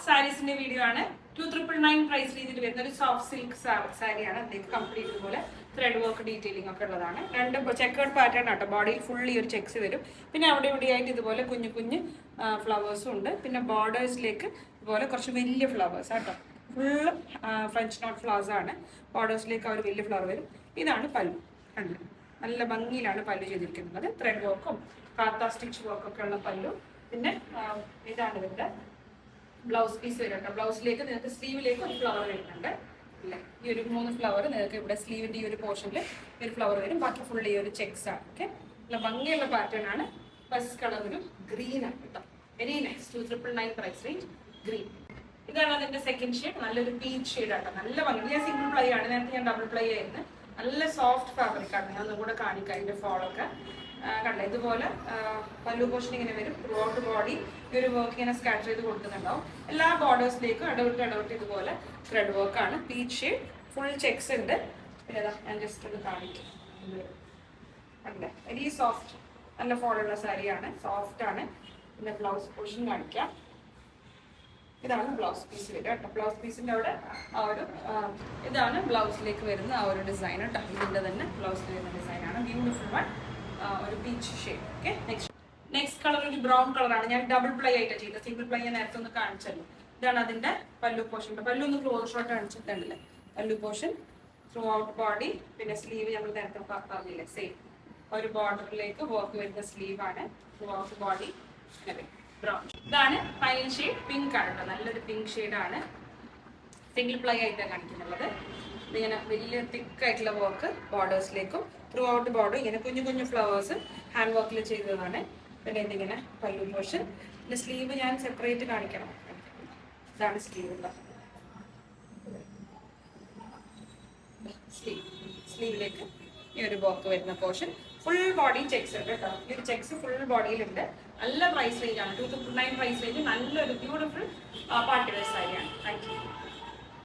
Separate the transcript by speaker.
Speaker 1: സാരീസിന്റെ video ആണ്. 2999 price റേഞ്ചിൽ വരുന്ന ഒരു സോഫ്റ്റ് സിൽക്ക് സാരിയാണ്. അതിലേക്ക് കംപ്ലീറ്റ് ഇതുപോലെ ത്രെഡ് വർക്ക് ഡീറ്റെയിലിംഗ് ഒക്കെ ഉള്ളതാണ്. രണ്ട് ചെക്കേർഡ് പാറ്റേൺ ആട്ടോ. ബോഡിയിൽ ഫുള്ളി ഒരു ചെക്സ് വരും. പിന്നെ അവിടെ ഇവിടെയായിട്ട് ഇതുപോലെ കുഞ്ഞു കുഞ്ഞ് ഫ്ലവേഴ്സും ഉണ്ട്. പിന്നെ ബോർഡേഴ്സിലേക്ക് ഇതുപോലെ കുറച്ച് വലിയ ഫ്ലവേഴ്സ് ആട്ടോ. ഫുള്ള് ഫ്രഞ്ച് നോട്ട് ഫ്ലവേഴ്സ് ആണ്. ബോർഡേഴ്സിലേക്ക് ഒരു വലിയ ഫ്ലവർ വരും. ഇതാണ് പല്ലു. കണ്ടു, നല്ല ഭംഗിയിലാണ് പല്ലു ചെയ്തിരിക്കുന്നത്. ത്രെഡ് വർക്കും കാത്ത സ്റ്റിച്ച് വർക്കൊക്കെ ഉള്ള പല്ലു. പിന്നെ ഇതാണ് ഇതിൻ്റെ ബ്ലൗസ് പീസ് വരും കേട്ടോ. ബ്ലൗസിലേക്ക് നിങ്ങൾക്ക് സ്ലീവിലേക്ക് ഒരു ഫ്ലവർ വരുന്നുണ്ട് അല്ലേ. ഈ ഒരു 3 ഫ്ലവർ നിങ്ങൾക്ക് ഇവിടെ സ്ലീവിൻ്റെ ഈ ഒരു പോർഷനിൽ ഒരു ഫ്ലവർ വരും. ബാക്കി ഫുൾ ഈ ഒരു ചെക്സ് ആണ്. ഓക്കെ, നല്ല ഭംഗിയുള്ള പാറ്റേൺ ആണ്. ബസ് കളർ ഒരു ഗ്രീൻ ആണ് കേട്ടോ. Very nice. 2999 price range green. ഇതാണ് അതിന്റെ സെക്കൻഡ് ഷെയ്ഡ്. നല്ലൊരു പീച്ച് ഷെയ്ഡ് ആട്ടോ. നല്ല ഭംഗി. ഞാൻ സിംഗിൾ പ്ലൈ ആണ്, നേരത്തെ ഞാൻ ഡബിൾ പ്ലൈ ആയിരുന്നു. നല്ല സോഫ്റ്റ് ഫാബ്രിക് ആണ്. ഞാൻ ഒന്നും കൂടെ കാണിക്കാം അതിന്റെ ഫോളൊക്കെ. കണ്ട ഇതുപോലെ പല്ലു പോർഷൻ ഇങ്ങനെ വരും. ത്രൂ ഔട്ട് ബോഡി ഈ ഒരു വർക്ക് ഇങ്ങനെ സ്കാറ്റർ ചെയ്ത് കൊടുക്കുന്നുണ്ടാവും. എല്ലാ ബോർഡേഴ്സിലേക്കും ഇടവിട്ട് ഇതുപോലെ ത്രെഡ് വർക്കാണ്. പീച്ച് ഷെയ്ഡ്, ഫുൾ ചെക്സ് ഉണ്ട്. പിന്നെ ഞാൻ ജസ്റ്റ് ഒന്ന് കാണിക്കാം. കണ്ടേ, വെരി സോഫ്റ്റ്, നല്ല ഫോളുള്ള സാരിയാണ്. സോഫ്റ്റ് ആണ്. പിന്നെ ബ്ലൗസ് പോർഷൻ കാണിക്കാം. ഇതാണ് ബ്ലൗസ് പീസ് വരിക കേട്ടോ. ബ്ലൗസ് പീസിൻ്റെ അവിടെ ആ ഒരു ഇതാണ് ബ്ലൗസിലേക്ക് വരുന്ന ആ ഒരു ഡിസൈൻ കേട്ടോ. ഇതിൻ്റെ തന്നെ ബ്ലൗസിൽ വരുന്ന ഡിസൈനാണ്. ബ്യൂട്ടിഫുൾ വൺ, ഒരു peach shade. Okay, next colour ഒരു ബ്രൗൺ കളറാണ്. ഞാൻ ഡബിൾ പ്ലൈ ആയിട്ടാണ് ചെയ്തത്. സിംഗിൾ പ്ലൈ ഞാൻ നേരത്തെ ഒന്ന് കാണിച്ചല്ലോ. ഇതാണ് അതിൻ്റെ പല്ലു പോർഷൻ. പല്ലു ഒന്ന് ക്ലോസ് ഷോട്ട് കാണിച്ചിട്ടുണ്ടല്ലേ. പല്ലു പോർഷൻ ത്രൂ ഔട്ട് ബോഡി. പിന്നെ സ്ലീവ് നമ്മൾ നേരത്തെ പറഞ്ഞില്ലേ, സെയിം ഒരു ബോർഡറിലേക്ക് വർക്ക് വരുന്ന സ്ലീവാണ്. Throughout body brown. ഇതാണ് ഫൈനൽ ഷെയ്ഡ്. പിങ്ക് ആണ് കേട്ടോ. നല്ലൊരു പിങ്ക് ഷെയ്ഡാണ്. സിംഗിൾ പ്ലൈ ആയിട്ടാണ് കാണിക്കുന്നുള്ളത്. ഇതിങ്ങനെ വലിയ തിക്കായിട്ടുള്ള വർക്ക് ബോർഡേഴ്സിലേക്കും ത്രൂ ഔട്ട് ബോർഡർ ഇങ്ങനെ കുഞ്ഞു കുഞ്ഞു ഫ്ലവേഴ്സ് ഹാൻഡ് വർക്കിൽ ചെയ്തതാണ്. പിന്നെ ഇതിങ്ങനെ പല്ലു പോർഷൻ. പിന്നെ സ്ലീവ് ഞാൻ സെപ്പറേറ്റ് കാണിക്കണം. ഇതാണ് സ്ലീവ്. സ്ലീവിലേക്ക് ഈ ഒരു വർക്ക് വരുന്ന പോർഷൻ. ഫുൾ ബോഡി ചെക്സ് ഉണ്ട് കേട്ടോ. ഈ ഒരു ചെക്സ് ഫുൾ ബോഡിയിലുണ്ട്. നല്ല പ്രൈസ് റേഞ്ച് ആണ്. 2999 പ്രൈസ് റേഞ്ച്. നല്ലൊരു ബ്യൂട്ടിഫുൾ പാർട്ടി വെയർ സാരിയാണ്. Thank you.